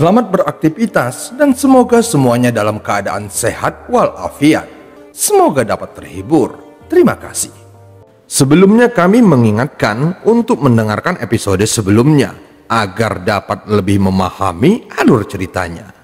Selamat beraktivitas dan semoga semuanya dalam keadaan sehat walafiat. Semoga dapat terhibur. Terima kasih. Sebelumnya kami mengingatkan untuk mendengarkan episode sebelumnya agar dapat lebih memahami alur ceritanya.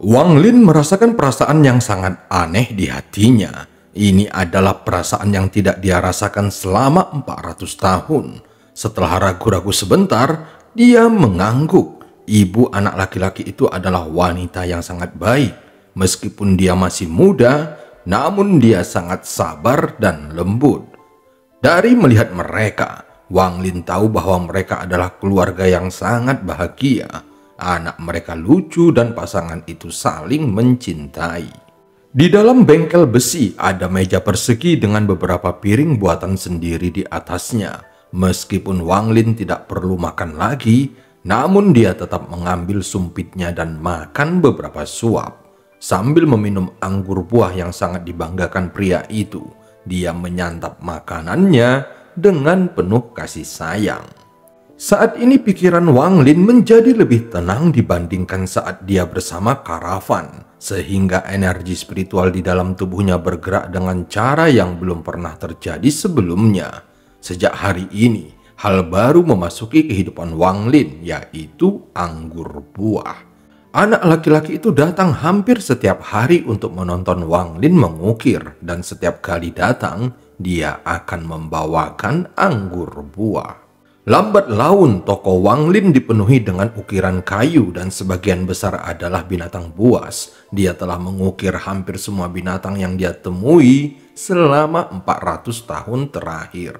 Wang Lin merasakan perasaan yang sangat aneh di hatinya. Ini adalah perasaan yang tidak dia rasakan selama 400 tahun. Setelah ragu-ragu sebentar, dia mengangguk. Ibu anak laki-laki itu adalah wanita yang sangat baik. Meskipun dia masih muda, namun dia sangat sabar dan lembut. Dari melihat mereka, Wang Lin tahu bahwa mereka adalah keluarga yang sangat bahagia. Anak mereka lucu dan pasangan itu saling mencintai. Di dalam bengkel besi ada meja persegi dengan beberapa piring buatan sendiri di atasnya. Meskipun Wang Lin tidak perlu makan lagi, namun dia tetap mengambil sumpitnya dan makan beberapa suap. Sambil meminum anggur buah yang sangat dibanggakan pria itu, dia menyantap makanannya dengan penuh kasih sayang. Saat ini pikiran Wang Lin menjadi lebih tenang dibandingkan saat dia bersama karavan, sehingga energi spiritual di dalam tubuhnya bergerak dengan cara yang belum pernah terjadi sebelumnya. Sejak hari ini, hal baru memasuki kehidupan Wang Lin, yaitu anggur buah. Anak laki-laki itu datang hampir setiap hari untuk menonton Wang Lin mengukir, dan setiap kali datang, dia akan membawakan anggur buah. Lambat laun, toko Wang Lin dipenuhi dengan ukiran kayu dan sebagian besar adalah binatang buas. Dia telah mengukir hampir semua binatang yang dia temui selama 400 tahun terakhir.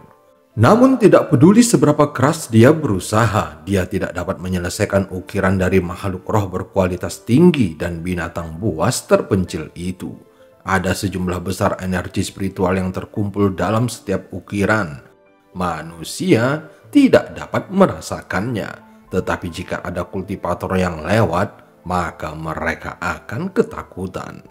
Namun tidak peduli seberapa keras dia berusaha, dia tidak dapat menyelesaikan ukiran dari makhluk roh berkualitas tinggi dan binatang buas terpencil itu. Ada sejumlah besar energi spiritual yang terkumpul dalam setiap ukiran. Manusia tidak dapat merasakannya, tetapi jika ada kultivator yang lewat, maka mereka akan ketakutan.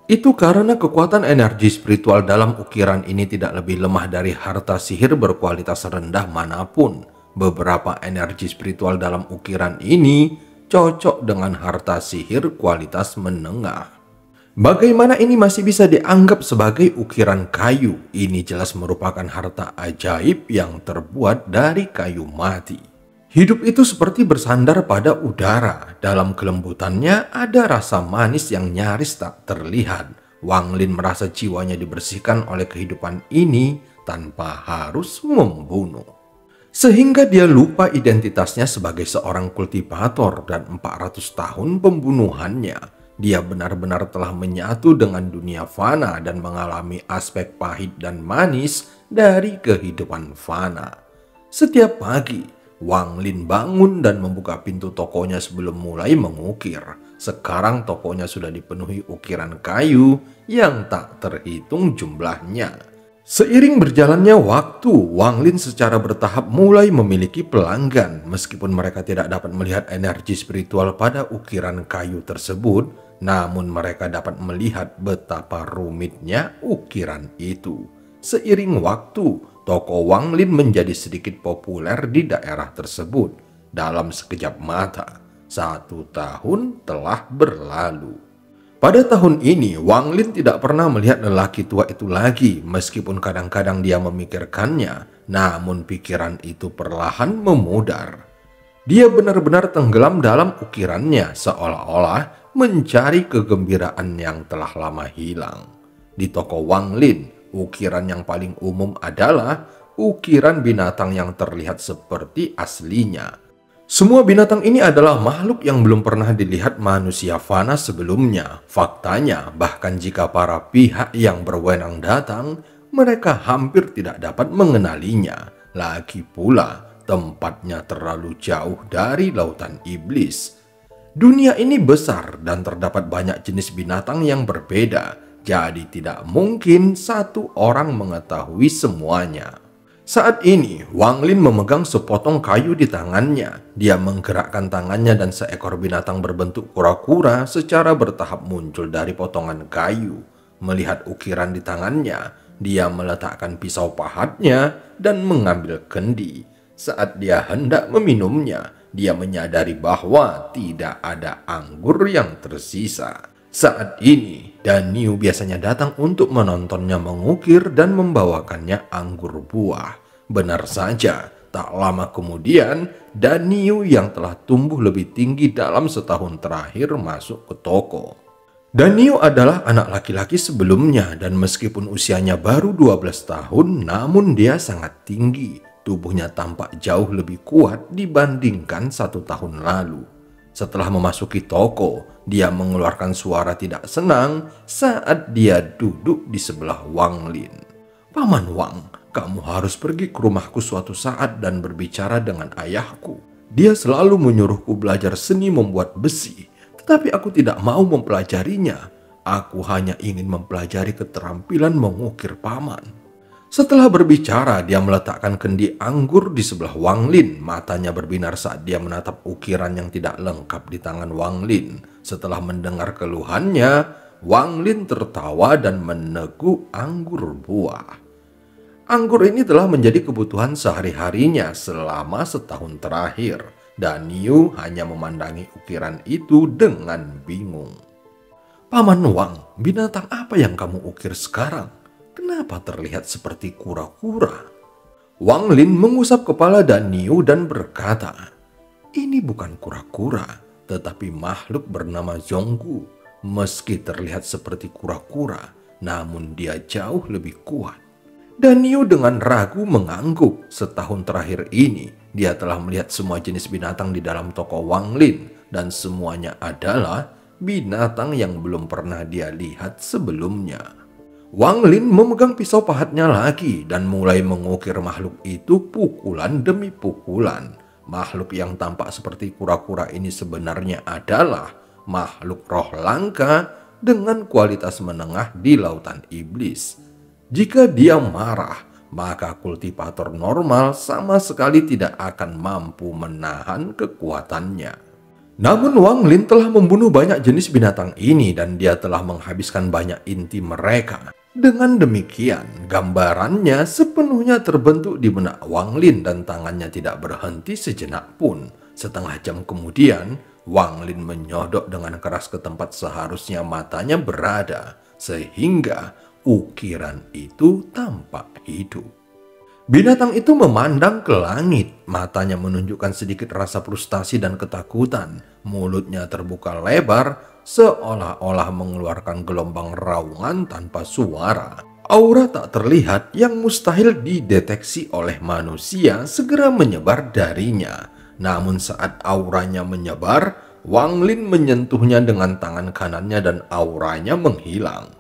Itu karena kekuatan energi spiritual dalam ukiran ini tidak lebih lemah dari harta sihir berkualitas rendah manapun. Beberapa energi spiritual dalam ukiran ini cocok dengan harta sihir kualitas menengah. Bagaimana ini masih bisa dianggap sebagai ukiran kayu? Ini jelas merupakan harta ajaib yang terbuat dari kayu mati. Hidup itu seperti bersandar pada udara. Dalam kelembutannya ada rasa manis yang nyaris tak terlihat. Wang Lin merasa jiwanya dibersihkan oleh kehidupan ini tanpa harus membunuh. Sehingga dia lupa identitasnya sebagai seorang kultivator dan 400 tahun pembunuhannya. Dia benar-benar telah menyatu dengan dunia fana dan mengalami aspek pahit dan manis dari kehidupan fana. Setiap pagi, Wang Lin bangun dan membuka pintu tokonya sebelum mulai mengukir. Sekarang tokonya sudah dipenuhi ukiran kayu yang tak terhitung jumlahnya. Seiring berjalannya waktu, Wang Lin secara bertahap mulai memiliki pelanggan. Meskipun mereka tidak dapat melihat energi spiritual pada ukiran kayu tersebut, namun mereka dapat melihat betapa rumitnya ukiran itu. Seiring waktu, toko Wang Lin menjadi sedikit populer di daerah tersebut. Dalam sekejap mata, 1 tahun telah berlalu. Pada tahun ini, Wang Lin tidak pernah melihat lelaki tua itu lagi. Meskipun kadang-kadang dia memikirkannya, namun pikiran itu perlahan memudar. Dia benar-benar tenggelam dalam ukirannya, seolah-olah mencari kegembiraan yang telah lama hilang. Di toko Wang Lin, ukiran yang paling umum adalah ukiran binatang yang terlihat seperti aslinya. Semua binatang ini adalah makhluk yang belum pernah dilihat manusia fana sebelumnya. Faktanya, bahkan jika para pihak yang berwenang datang, mereka hampir tidak dapat mengenalinya. Lagi pula, tempatnya terlalu jauh dari lautan iblis. Dunia ini besar dan terdapat banyak jenis binatang yang berbeda. Jadi tidak mungkin satu orang mengetahui semuanya. Saat ini, Wang Lin memegang sepotong kayu di tangannya. Dia menggerakkan tangannya dan seekor binatang berbentuk kura-kura secara bertahap muncul dari potongan kayu. Melihat ukiran di tangannya, dia meletakkan pisau pahatnya dan mengambil kendi. Saat dia hendak meminumnya, dia menyadari bahwa tidak ada anggur yang tersisa. Saat ini, Daniu biasanya datang untuk menontonnya mengukir dan membawakannya anggur buah. Benar saja, tak lama kemudian, Daniu yang telah tumbuh lebih tinggi dalam setahun terakhir masuk ke toko. Daniu adalah anak laki-laki sebelumnya dan meskipun usianya baru 12 tahun, namun dia sangat tinggi. Tubuhnya tampak jauh lebih kuat dibandingkan 1 tahun lalu. Setelah memasuki toko, dia mengeluarkan suara tidak senang saat dia duduk di sebelah Wang Lin. "Paman Wang, kamu harus pergi ke rumahku suatu saat dan berbicara dengan ayahku. Dia selalu menyuruhku belajar seni membuat besi. Tapi aku tidak mau mempelajarinya. Aku hanya ingin mempelajari keterampilan mengukir paman." Setelah berbicara, dia meletakkan kendi anggur di sebelah Wang Lin. Matanya berbinar saat dia menatap ukiran yang tidak lengkap di tangan Wang Lin. Setelah mendengar keluhannya, Wang Lin tertawa dan meneguk anggur buah. Anggur ini telah menjadi kebutuhan sehari-harinya selama setahun terakhir. Daniu hanya memandangi ukiran itu dengan bingung. "Paman Wang, binatang apa yang kamu ukir sekarang? Kenapa terlihat seperti kura-kura?" Wang Lin mengusap kepala Daniu dan berkata, "Ini bukan kura-kura, tetapi makhluk bernama Zhonggu. Meski terlihat seperti kura-kura, namun dia jauh lebih kuat." Daniu dengan ragu mengangguk. Setahun terakhir ini, dia telah melihat semua jenis binatang di dalam toko Wang Lin dan semuanya adalah binatang yang belum pernah dia lihat sebelumnya. Wang Lin memegang pisau pahatnya lagi dan mulai mengukir makhluk itu pukulan demi pukulan. Makhluk yang tampak seperti kura-kura ini sebenarnya adalah makhluk roh langka dengan kualitas menengah di lautan iblis. Jika dia marah, maka kultivator normal sama sekali tidak akan mampu menahan kekuatannya. Namun Wang Lin telah membunuh banyak jenis binatang ini dan dia telah menghabiskan banyak inti mereka. Dengan demikian, gambarannya sepenuhnya terbentuk di benak Wang Lin dan tangannya tidak berhenti sejenak pun. Setengah jam kemudian, Wang Lin menyodok dengan keras ke tempat seharusnya matanya berada, sehingga ukiran itu tampak hidup. Binatang itu memandang ke langit, matanya menunjukkan sedikit rasa frustasi dan ketakutan. Mulutnya terbuka lebar, seolah-olah mengeluarkan gelombang raungan tanpa suara. Aura tak terlihat yang mustahil dideteksi oleh manusia segera menyebar darinya. Namun saat auranya menyebar, Wang Lin menyentuhnya dengan tangan kanannya dan auranya menghilang.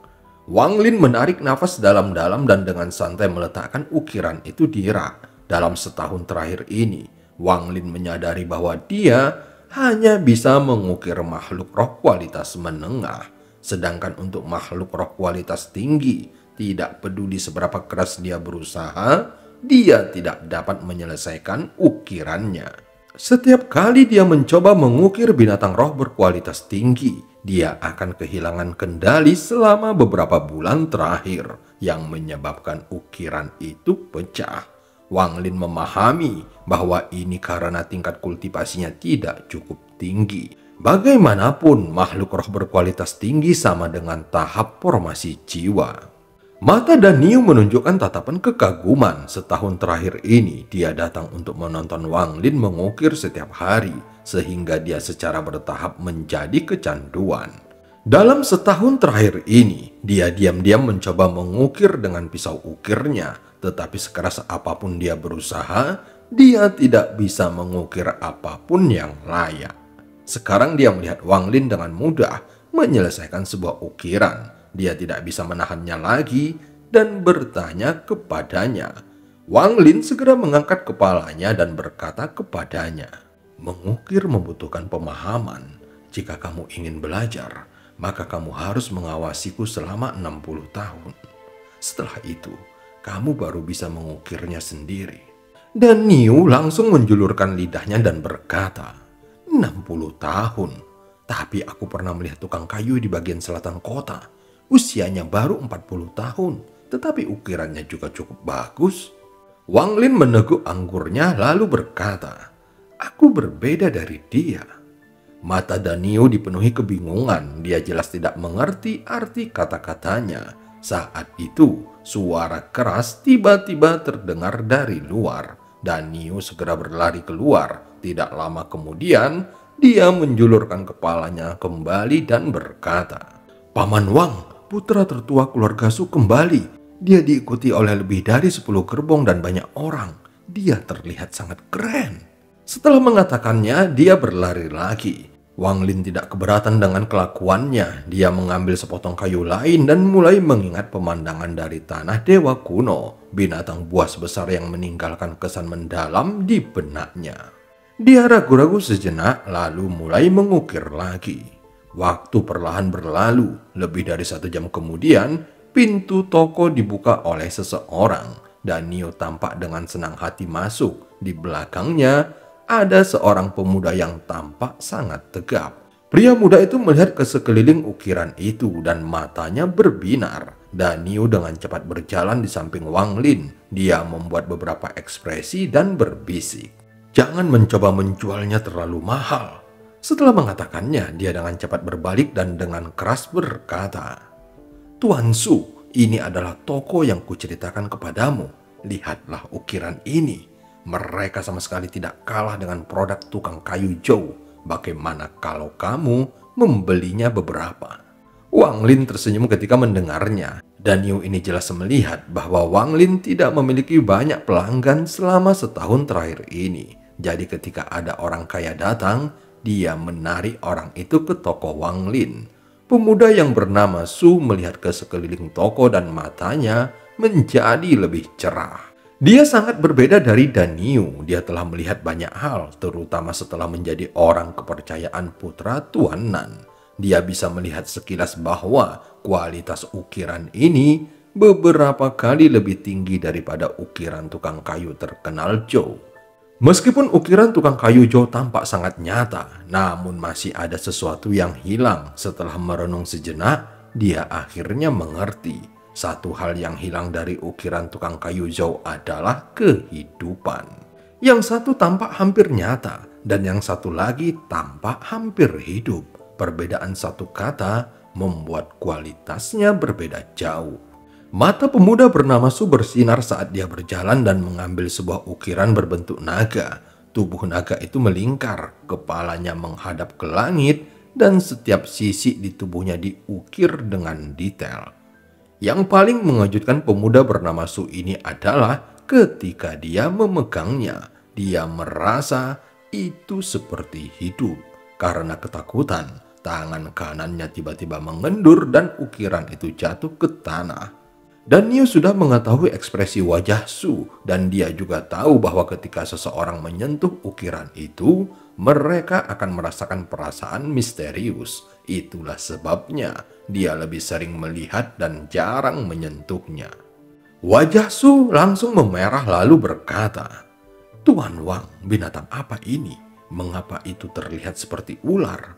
Wang Lin menarik nafas dalam-dalam dan dengan santai meletakkan ukiran itu di rak. Dalam setahun terakhir ini, Wang Lin menyadari bahwa dia hanya bisa mengukir makhluk roh kualitas menengah. Sedangkan untuk makhluk roh kualitas tinggi, tidak peduli seberapa keras dia berusaha, dia tidak dapat menyelesaikan ukirannya. Setiap kali dia mencoba mengukir binatang roh berkualitas tinggi, dia akan kehilangan kendali selama beberapa bulan terakhir yang menyebabkan ukiran itu pecah. Wang Lin memahami bahwa ini karena tingkat kultivasinya tidak cukup tinggi. Bagaimanapun, makhluk roh berkualitas tinggi sama dengan tahap formasi jiwa. Mata Daniu menunjukkan tatapan kekaguman. Setahun terakhir ini, dia datang untuk menonton Wang Lin mengukir setiap hari, sehingga dia secara bertahap menjadi kecanduan. Dalam setahun terakhir ini, dia diam-diam mencoba mengukir dengan pisau ukirnya, tetapi sekeras apapun dia berusaha, dia tidak bisa mengukir apapun yang layak. Sekarang dia melihat Wang Lin dengan mudah menyelesaikan sebuah ukiran. Dia tidak bisa menahannya lagi dan bertanya kepadanya. Wang Lin segera mengangkat kepalanya dan berkata kepadanya, "Mengukir membutuhkan pemahaman. Jika kamu ingin belajar, maka kamu harus mengawasiku selama 60 tahun. Setelah itu, kamu baru bisa mengukirnya sendiri." Dan Niu langsung menjulurkan lidahnya dan berkata, 60 tahun? Tapi aku pernah melihat tukang kayu di bagian selatan kota. Usianya baru 40 tahun, tetapi ukirannya juga cukup bagus. Wang Lin meneguk anggurnya lalu berkata, "Aku berbeda dari dia." Mata Danio dipenuhi kebingungan, dia jelas tidak mengerti arti kata-katanya. Saat itu, suara keras tiba-tiba terdengar dari luar. Danio segera berlari keluar. Tidak lama kemudian, dia menjulurkan kepalanya kembali dan berkata, "Paman Wang, putra tertua keluarga Su kembali. Dia diikuti oleh lebih dari 10 gerbong dan banyak orang. Dia terlihat sangat keren." Setelah mengatakannya, dia berlari lagi. Wang Lin tidak keberatan dengan kelakuannya. Dia mengambil sepotong kayu lain dan mulai mengingat pemandangan dari tanah dewa kuno, binatang buas besar yang meninggalkan kesan mendalam di benaknya. Dia ragu-ragu sejenak lalu mulai mengukir lagi. Waktu perlahan berlalu. Lebih dari 1 jam kemudian, pintu toko dibuka oleh seseorang. Danio tampak dengan senang hati masuk. Di belakangnya ada seorang pemuda yang tampak sangat tegap. Pria muda itu melihat ke sekeliling ukiran itu dan matanya berbinar. Danio dengan cepat berjalan di samping Wang Lin. Dia membuat beberapa ekspresi dan berbisik, "Jangan mencoba menjualnya terlalu mahal." Setelah mengatakannya, dia dengan cepat berbalik dan dengan keras berkata, "Tuan Su, ini adalah toko yang kuceritakan kepadamu. Lihatlah ukiran ini. Mereka sama sekali tidak kalah dengan produk tukang kayu Zhou. Bagaimana kalau kamu membelinya beberapa?" Wang Lin tersenyum ketika mendengarnya. Danio ini jelas melihat bahwa Wang Lin tidak memiliki banyak pelanggan selama setahun terakhir ini. Jadi ketika ada orang kaya datang, dia menarik orang itu ke toko Wang Lin. Pemuda yang bernama Su melihat ke sekeliling toko dan matanya menjadi lebih cerah. Dia sangat berbeda dari Danio. Dia telah melihat banyak hal, terutama setelah menjadi orang kepercayaan putra Tuan Nan. Dia bisa melihat sekilas bahwa kualitas ukiran ini beberapa kali lebih tinggi daripada ukiran tukang kayu terkenal Zhou. Meskipun ukiran tukang kayu Zhou tampak sangat nyata, namun masih ada sesuatu yang hilang. Setelah merenung sejenak, dia akhirnya mengerti. Satu hal yang hilang dari ukiran tukang kayu Zhou adalah kehidupan. Yang satu tampak hampir nyata dan yang satu lagi tampak hampir hidup. Perbedaan satu kata membuat kualitasnya berbeda jauh. Mata pemuda bernama Su bersinar saat dia berjalan dan mengambil sebuah ukiran berbentuk naga. Tubuh naga itu melingkar, kepalanya menghadap ke langit dan setiap sisi di tubuhnya diukir dengan detail. Yang paling mengejutkan pemuda bernama Su ini adalah ketika dia memegangnya, dia merasa itu seperti hidup. Karena ketakutan, tangan kanannya tiba-tiba mengendur dan ukiran itu jatuh ke tanah. Danio sudah mengetahui ekspresi wajah Su dan dia juga tahu bahwa ketika seseorang menyentuh ukiran itu, mereka akan merasakan perasaan misterius. Itulah sebabnya dia lebih sering melihat dan jarang menyentuhnya. Wajah Su langsung memerah lalu berkata, "Tuan Wang, binatang apa ini? Mengapa itu terlihat seperti ular?"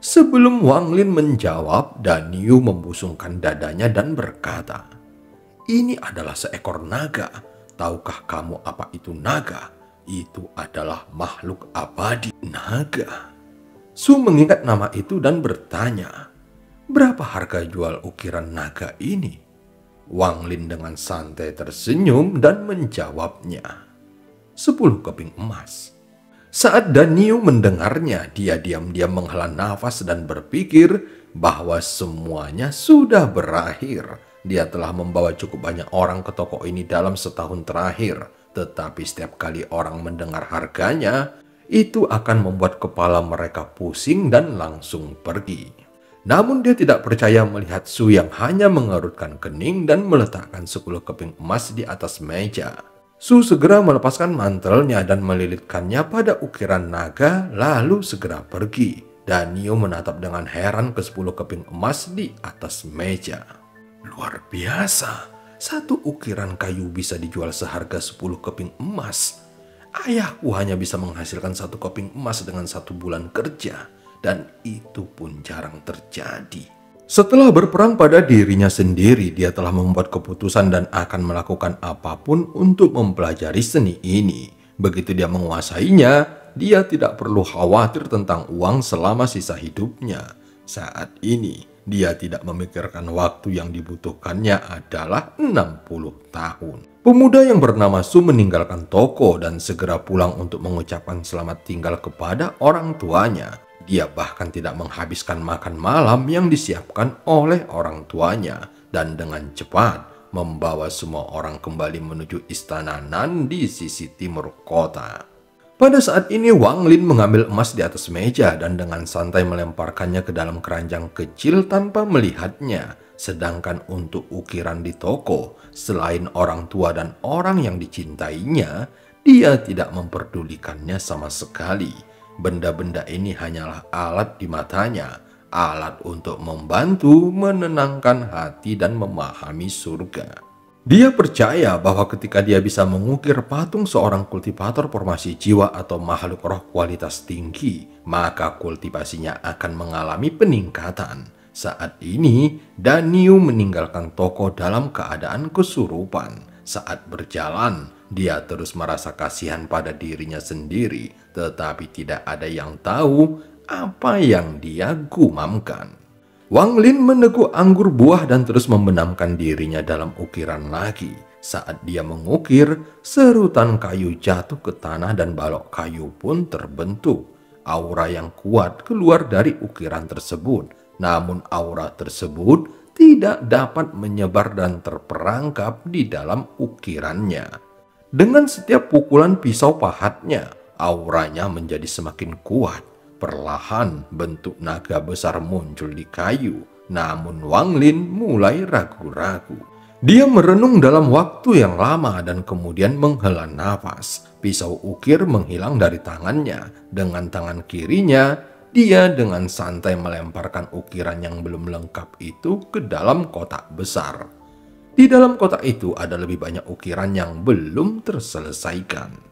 Sebelum Wang Lin menjawab, Danio membusungkan dadanya dan berkata, "Ini adalah seekor naga. Tahukah kamu apa itu naga? Itu adalah makhluk abadi." Naga. Su mengingat nama itu dan bertanya, "Berapa harga jual ukiran naga ini?" Wang Lin dengan santai tersenyum dan menjawabnya, 10 keping emas. Saat Danio mendengarnya, dia diam-diam menghela nafas dan berpikir bahwa semuanya sudah berakhir. Dia telah membawa cukup banyak orang ke toko ini dalam setahun terakhir. Tetapi setiap kali orang mendengar harganya, itu akan membuat kepala mereka pusing dan langsung pergi. Namun dia tidak percaya melihat Su yang hanya mengerutkan kening dan meletakkan 10 keping emas di atas meja. Su segera melepaskan mantelnya dan melilitkannya pada ukiran naga lalu segera pergi. Danio menatap dengan heran ke 10 keping emas di atas meja. Luar biasa, satu ukiran kayu bisa dijual seharga 10 keping emas. Ayahku hanya bisa menghasilkan 1 keping emas dengan 1 bulan kerja, dan itu pun jarang terjadi. Setelah berperang pada dirinya sendiri, dia telah membuat keputusan dan akan melakukan apapun untuk mempelajari seni ini. Begitu dia menguasainya, dia tidak perlu khawatir tentang uang selama sisa hidupnya. Saat ini, dia tidak memikirkan waktu yang dibutuhkannya adalah 60 tahun. Pemuda yang bernama Su meninggalkan toko dan segera pulang untuk mengucapkan selamat tinggal kepada orang tuanya. Dia bahkan tidak menghabiskan makan malam yang disiapkan oleh orang tuanya dan dengan cepat membawa semua orang kembali menuju istana Nan di sisi timur kota. Pada saat ini Wang Lin mengambil emas di atas meja dan dengan santai melemparkannya ke dalam keranjang kecil tanpa melihatnya. Sedangkan untuk ukiran di toko, selain orang tua dan orang yang dicintainya, dia tidak memperdulikannya sama sekali. Benda-benda ini hanyalah alat di matanya, alat untuk membantu menenangkan hati dan memahami surga. Dia percaya bahwa ketika dia bisa mengukir patung seorang kultivator formasi jiwa atau makhluk roh kualitas tinggi, maka kultivasinya akan mengalami peningkatan. Saat ini, Daniu meninggalkan toko dalam keadaan kesurupan. Saat berjalan, dia terus merasa kasihan pada dirinya sendiri, tetapi tidak ada yang tahu apa yang dia gumamkan. Wang Lin meneguk anggur buah dan terus membenamkan dirinya dalam ukiran lagi. Saat dia mengukir, serutan kayu jatuh ke tanah dan balok kayu pun terbentuk. Aura yang kuat keluar dari ukiran tersebut, namun aura tersebut tidak dapat menyebar dan terperangkap di dalam ukirannya. Dengan setiap pukulan pisau pahatnya, auranya menjadi semakin kuat. Perlahan bentuk naga besar muncul di kayu, namun Wang Lin mulai ragu-ragu. Dia merenung dalam waktu yang lama dan kemudian menghela nafas. Pisau ukir menghilang dari tangannya. Dengan tangan kirinya, dia dengan santai melemparkan ukiran yang belum lengkap itu ke dalam kotak besar. Di dalam kotak itu ada lebih banyak ukiran yang belum terselesaikan.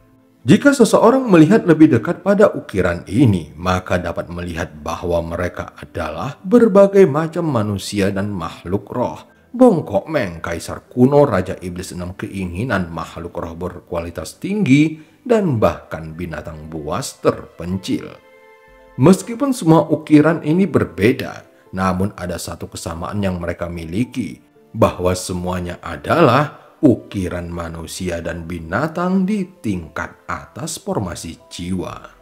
Jika seseorang melihat lebih dekat pada ukiran ini, maka dapat melihat bahwa mereka adalah berbagai macam manusia dan makhluk roh. Bongkok Meng, kaisar kuno, Raja Iblis 6 keinginan, makhluk roh berkualitas tinggi, dan bahkan binatang buas terpencil. Meskipun semua ukiran ini berbeda, namun ada satu kesamaan yang mereka miliki, bahwa semuanya adalah ukiran manusia dan binatang di tingkat atas formasi jiwa.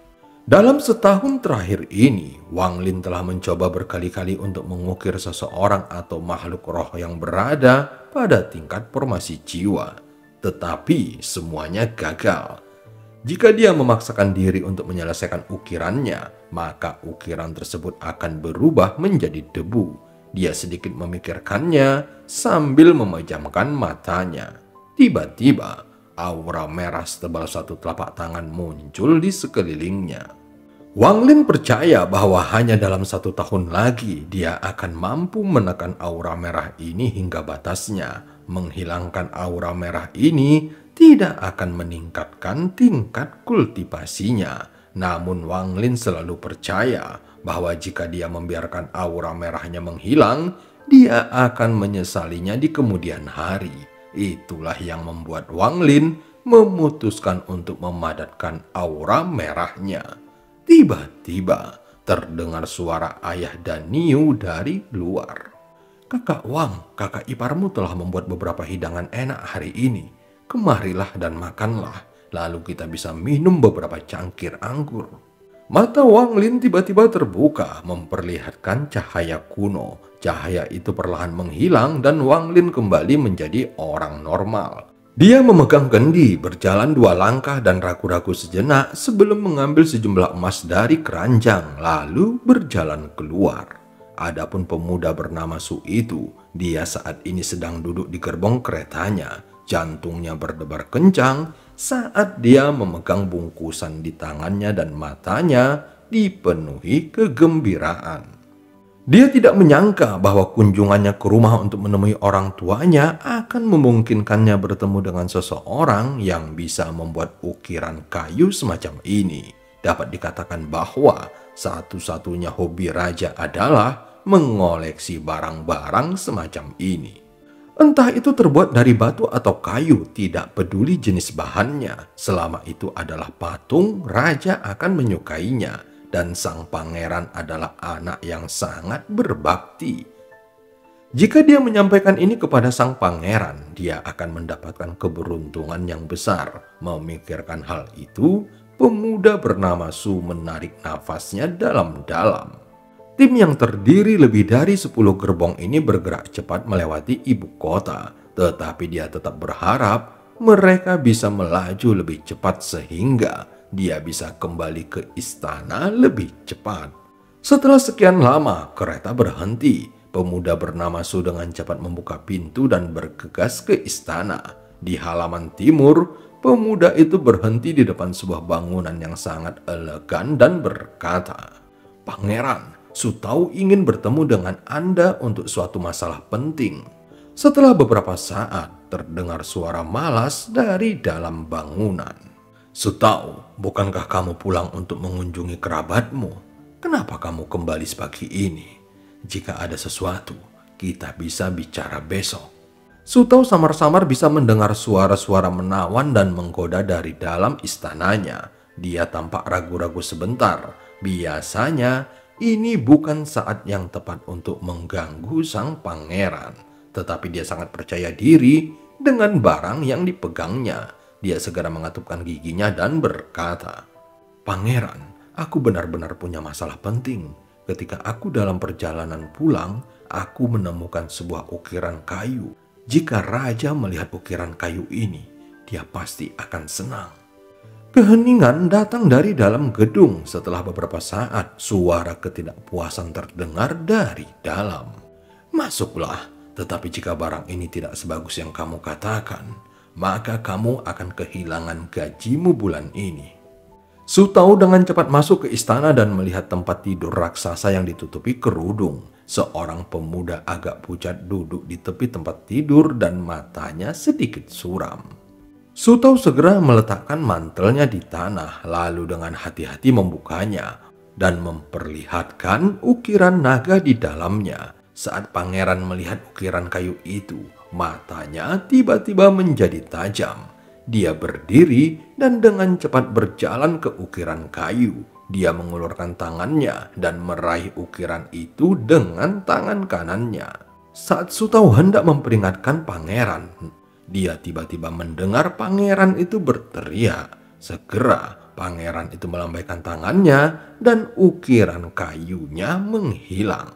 Dalam setahun terakhir ini, Wang Lin telah mencoba berkali-kali untuk mengukir seseorang atau makhluk roh yang berada pada tingkat formasi jiwa, tetapi semuanya gagal. Jika dia memaksakan diri untuk menyelesaikan ukirannya, maka ukiran tersebut akan berubah menjadi debu. Dia sedikit memikirkannya sambil memejamkan matanya. Tiba-tiba, aura merah setebal satu telapak tangan muncul di sekelilingnya. Wang Lin percaya bahwa hanya dalam 1 tahun lagi dia akan mampu menekan aura merah ini hingga batasnya. Menghilangkan aura merah ini tidak akan meningkatkan tingkat kultivasinya. Namun Wang Lin selalu percaya bahwa jika dia membiarkan aura merahnya menghilang, dia akan menyesalinya di kemudian hari. Itulah yang membuat Wang Lin memutuskan untuk memadatkan aura merahnya. Tiba-tiba terdengar suara ayah Daniu dari luar. "Kakak Wang, kakak iparmu telah membuat beberapa hidangan enak hari ini. Kemarilah dan makanlah, lalu kita bisa minum beberapa cangkir anggur." Mata Wang Lin tiba-tiba terbuka, memperlihatkan cahaya kuno. Cahaya itu perlahan menghilang dan Wang Lin kembali menjadi orang normal. Dia memegang kendi, berjalan 2 langkah dan ragu-ragu sejenak sebelum mengambil sejumlah emas dari keranjang, lalu berjalan keluar. Adapun pemuda bernama Su itu, dia saat ini sedang duduk di gerbong keretanya. Jantungnya berdebar kencang saat dia memegang bungkusan di tangannya dan matanya dipenuhi kegembiraan. Dia tidak menyangka bahwa kunjungannya ke rumah untuk menemui orang tuanya akan memungkinkannya bertemu dengan seseorang yang bisa membuat ukiran kayu semacam ini. Dapat dikatakan bahwa satu-satunya hobi raja adalah mengoleksi barang-barang semacam ini. Entah itu terbuat dari batu atau kayu, tidak peduli jenis bahannya. Selama itu adalah patung, raja akan menyukainya. Dan sang pangeran adalah anak yang sangat berbakti. Jika dia menyampaikan ini kepada sang pangeran, dia akan mendapatkan keberuntungan yang besar. Memikirkan hal itu, pemuda bernama Su menarik nafasnya dalam-dalam. Tim yang terdiri lebih dari 10 gerbong ini bergerak cepat melewati ibu kota, tetapi dia tetap berharap mereka bisa melaju lebih cepat sehingga dia bisa kembali ke istana lebih cepat. Setelah sekian lama, kereta berhenti. Pemuda bernama Su dengan cepat membuka pintu dan bergegas ke istana. Di halaman timur, pemuda itu berhenti di depan sebuah bangunan yang sangat elegan dan berkata, "Pangeran, Su tahu ingin bertemu dengan Anda untuk suatu masalah penting." Setelah beberapa saat, terdengar suara malas dari dalam bangunan. "Su tahu, bukankah kamu pulang untuk mengunjungi kerabatmu? Kenapa kamu kembali sepagi ini? Jika ada sesuatu, kita bisa bicara besok." Su tahu samar-samar bisa mendengar suara-suara menawan dan menggoda dari dalam istananya. Dia tampak ragu-ragu sebentar. Biasanya, ini bukan saat yang tepat untuk mengganggu sang pangeran. Tetapi dia sangat percaya diri dengan barang yang dipegangnya. Dia segera mengatupkan giginya dan berkata, "Pangeran, aku benar-benar punya masalah penting. Ketika aku dalam perjalanan pulang, aku menemukan sebuah ukiran kayu. Jika raja melihat ukiran kayu ini, dia pasti akan senang." Keheningan datang dari dalam gedung. Setelah beberapa saat, suara ketidakpuasan terdengar dari dalam. "Masuklah, tetapi jika barang ini tidak sebagus yang kamu katakan, maka kamu akan kehilangan gajimu bulan ini." Su tahu dengan cepat masuk ke istana dan melihat tempat tidur raksasa yang ditutupi kerudung. Seorang pemuda agak pucat duduk di tepi tempat tidur dan matanya sedikit suram. Su tahu segera meletakkan mantelnya di tanah, lalu dengan hati-hati membukanya dan memperlihatkan ukiran naga di dalamnya. Saat pangeran melihat ukiran kayu itu, matanya tiba-tiba menjadi tajam. Dia berdiri dan dengan cepat berjalan ke ukiran kayu. Dia mengulurkan tangannya dan meraih ukiran itu dengan tangan kanannya. Saat Su tahu hendak memperingatkan pangeran, dia tiba-tiba mendengar pangeran itu berteriak. Segera pangeran itu melambaikan tangannya dan ukiran kayunya menghilang.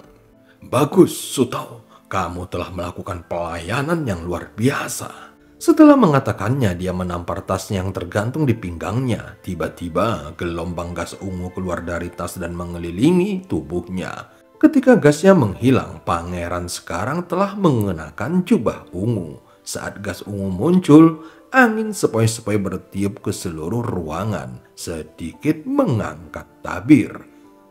"Bagus, Su tahu, kamu telah melakukan pelayanan yang luar biasa." Setelah mengatakannya, dia menampar tasnya yang tergantung di pinggangnya. Tiba-tiba gelombang gas ungu keluar dari tas dan mengelilingi tubuhnya. Ketika gasnya menghilang, pangeran sekarang telah mengenakan jubah ungu. Saat gas ungu muncul, angin sepoi-sepoi bertiup ke seluruh ruangan, sedikit mengangkat tabir.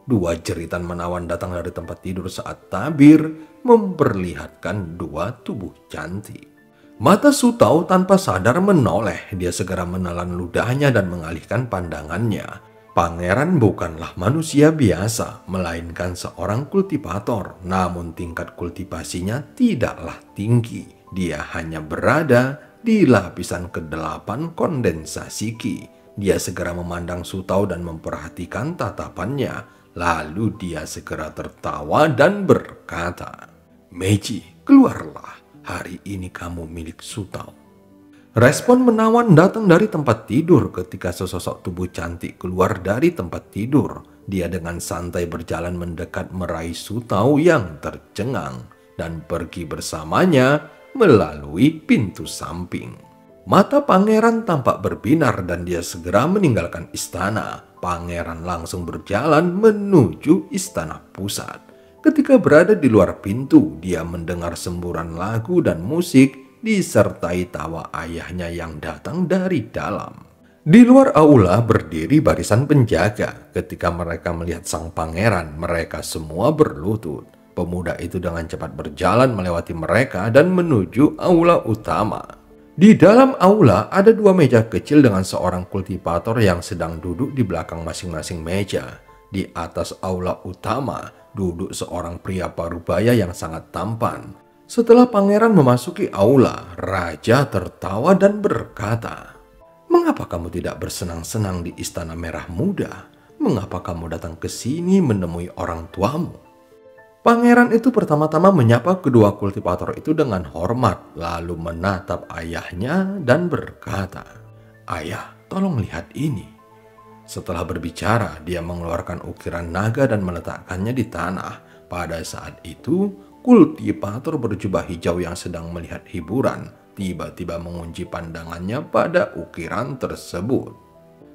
Dua jeritan menawan datang dari tempat tidur saat tabir memperlihatkan dua tubuh cantik. Mata Su tahu tanpa sadar menoleh. Dia segera menelan ludahnya dan mengalihkan pandangannya. Pangeran bukanlah manusia biasa, melainkan seorang kultivator. Namun tingkat kultivasinya tidaklah tinggi. Dia hanya berada di lapisan ke-8 kondensasi Qi. Dia segera memandang Su tahu dan memperhatikan tatapannya. Lalu dia segera tertawa dan berkata, "Meiji, keluarlah. Hari ini kamu milik Su tahu." Respon menawan datang dari tempat tidur ketika sesosok tubuh cantik keluar dari tempat tidur. Dia dengan santai berjalan mendekat meraih Su tahu yang tercengang dan pergi bersamanya melalui pintu samping. Mata pangeran tampak berbinar dan dia segera meninggalkan istana. Pangeran langsung berjalan menuju istana pusat. Ketika berada di luar pintu, dia mendengar semburan lagu dan musik disertai tawa ayahnya yang datang dari dalam. Di luar aula berdiri barisan penjaga. Ketika mereka melihat sang pangeran, mereka semua berlutut. Pemuda itu dengan cepat berjalan melewati mereka dan menuju aula utama. Di dalam aula ada dua meja kecil dengan seorang kultivator yang sedang duduk di belakang masing-masing meja. Di atas aula utama duduk seorang pria parubaya yang sangat tampan. Setelah pangeran memasuki aula, raja tertawa dan berkata, "Mengapa kamu tidak bersenang-senang di Istana Merah Muda? Mengapa kamu datang ke sini menemui orang tuamu?" Pangeran itu pertama-tama menyapa kedua kultivator itu dengan hormat, lalu menatap ayahnya dan berkata, "Ayah, tolong lihat ini." Setelah berbicara, dia mengeluarkan ukiran naga dan meletakkannya di tanah. Pada saat itu, kultivator berjubah hijau yang sedang melihat hiburan tiba-tiba mengunci pandangannya pada ukiran tersebut.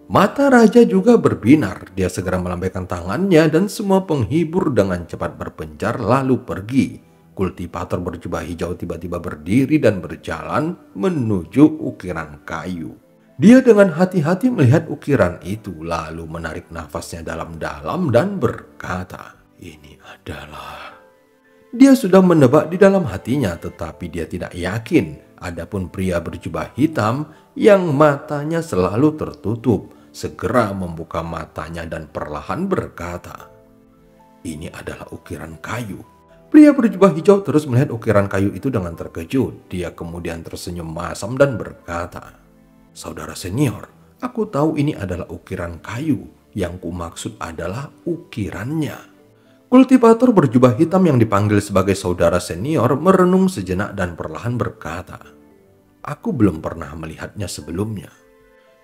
Mata raja juga berbinar. Dia segera melambaikan tangannya dan semua penghibur dengan cepat berpencar lalu pergi. Kultivator berjubah hijau tiba-tiba berdiri dan berjalan menuju ukiran kayu. Dia dengan hati-hati melihat ukiran itu, lalu menarik nafasnya dalam-dalam dan berkata, "Ini adalah..." Dia sudah menebak di dalam hatinya, tetapi dia tidak yakin. Adapun pria berjubah hitam yang matanya selalu tertutup, segera membuka matanya dan perlahan berkata, "Ini adalah ukiran kayu." Pria berjubah hijau terus melihat ukiran kayu itu dengan terkejut. Dia kemudian tersenyum masam dan berkata, "Saudara senior, aku tahu ini adalah ukiran kayu. Yang kumaksud adalah ukirannya." Kultivator berjubah hitam yang dipanggil sebagai saudara senior merenung sejenak dan perlahan berkata, "Aku belum pernah melihatnya sebelumnya."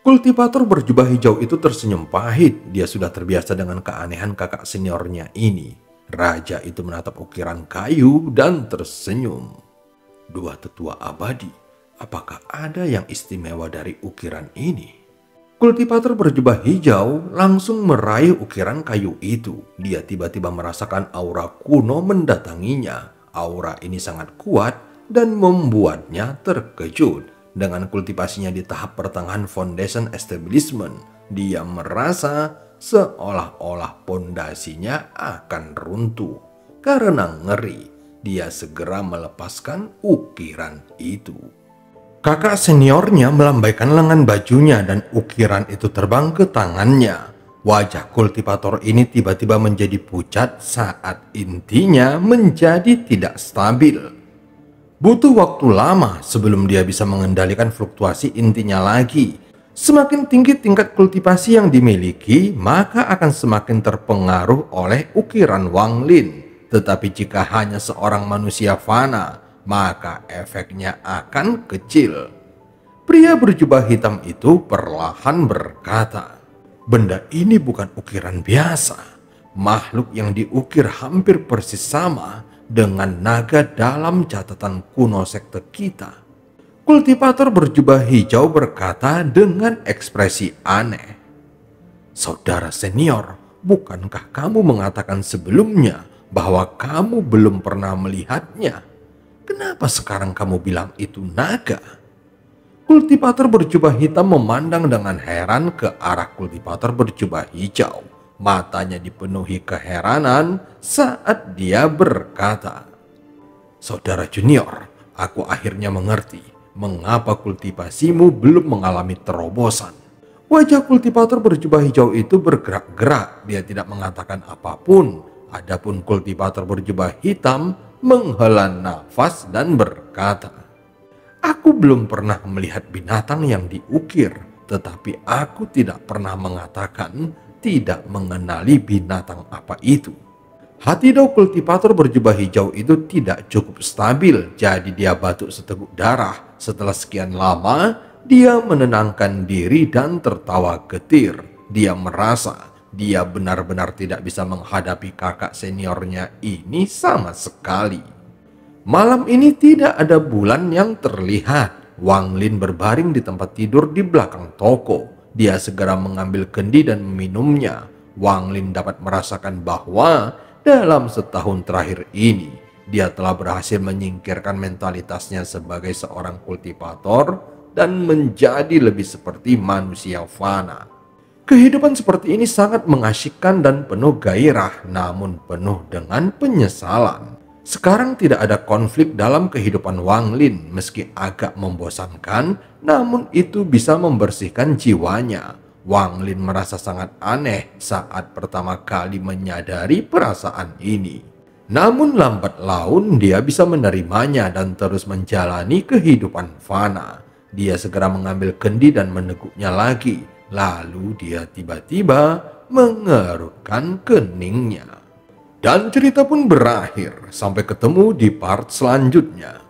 Kultivator berjubah hijau itu tersenyum pahit. Dia sudah terbiasa dengan keanehan kakak seniornya ini. Raja itu menatap ukiran kayu dan tersenyum. "Dua tetua abadi. Apakah ada yang istimewa dari ukiran ini?" Kultivator berjubah hijau langsung meraih ukiran kayu itu. Dia tiba-tiba merasakan aura kuno mendatanginya. Aura ini sangat kuat dan membuatnya terkejut. Dengan kultivasinya di tahap pertengahan foundation establishment, dia merasa seolah-olah pondasinya akan runtuh. Karena ngeri, dia segera melepaskan ukiran itu. Kakak seniornya melambaikan lengan bajunya dan ukiran itu terbang ke tangannya. Wajah kultivator ini tiba-tiba menjadi pucat saat intinya menjadi tidak stabil. Butuh waktu lama sebelum dia bisa mengendalikan fluktuasi intinya lagi. Semakin tinggi tingkat kultivasi yang dimiliki, maka akan semakin terpengaruh oleh ukiran Wang Lin. Tetapi jika hanya seorang manusia fana, maka efeknya akan kecil. Pria berjubah hitam itu perlahan berkata, "Benda ini bukan ukiran biasa. Makhluk yang diukir hampir persis sama dengan naga dalam catatan kuno sekte kita." Kultivator berjubah hijau berkata dengan ekspresi aneh, "Saudara senior, bukankah kamu mengatakan sebelumnya bahwa kamu belum pernah melihatnya? Kenapa sekarang kamu bilang itu naga?" Kultivator berjubah hitam memandang dengan heran ke arah kultivator berjubah hijau. Matanya dipenuhi keheranan saat dia berkata, "Saudara junior, aku akhirnya mengerti mengapa kultivasimu belum mengalami terobosan." Wajah kultivator berjubah hijau itu bergerak-gerak. Dia tidak mengatakan apapun. Adapun kultivator berjubah hitam menghela nafas dan berkata, "Aku belum pernah melihat binatang yang diukir, tetapi aku tidak pernah mengatakan tidak mengenali binatang apa itu." Hati dao kultivator berjubah hijau itu tidak cukup stabil, jadi dia batuk seteguk darah. Setelah sekian lama, dia menenangkan diri dan tertawa getir. Dia merasa dia benar-benar tidak bisa menghadapi kakak seniornya ini sama sekali. Malam ini tidak ada bulan yang terlihat. Wang Lin berbaring di tempat tidur di belakang toko. Dia segera mengambil kendi dan meminumnya. Wang Lin dapat merasakan bahwa dalam setahun terakhir ini, dia telah berhasil menyingkirkan mentalitasnya sebagai seorang kultivator dan menjadi lebih seperti manusia fana. Kehidupan seperti ini sangat mengasyikkan dan penuh gairah, namun penuh dengan penyesalan. Sekarang tidak ada konflik dalam kehidupan Wang Lin, meski agak membosankan, namun itu bisa membersihkan jiwanya. Wang Lin merasa sangat aneh saat pertama kali menyadari perasaan ini. Namun lambat laun dia bisa menerimanya dan terus menjalani kehidupan fana. Dia segera mengambil kendi dan meneguknya lagi. Lalu dia tiba-tiba mengerutkan keningnya. Dan cerita pun berakhir. Sampai ketemu di part selanjutnya.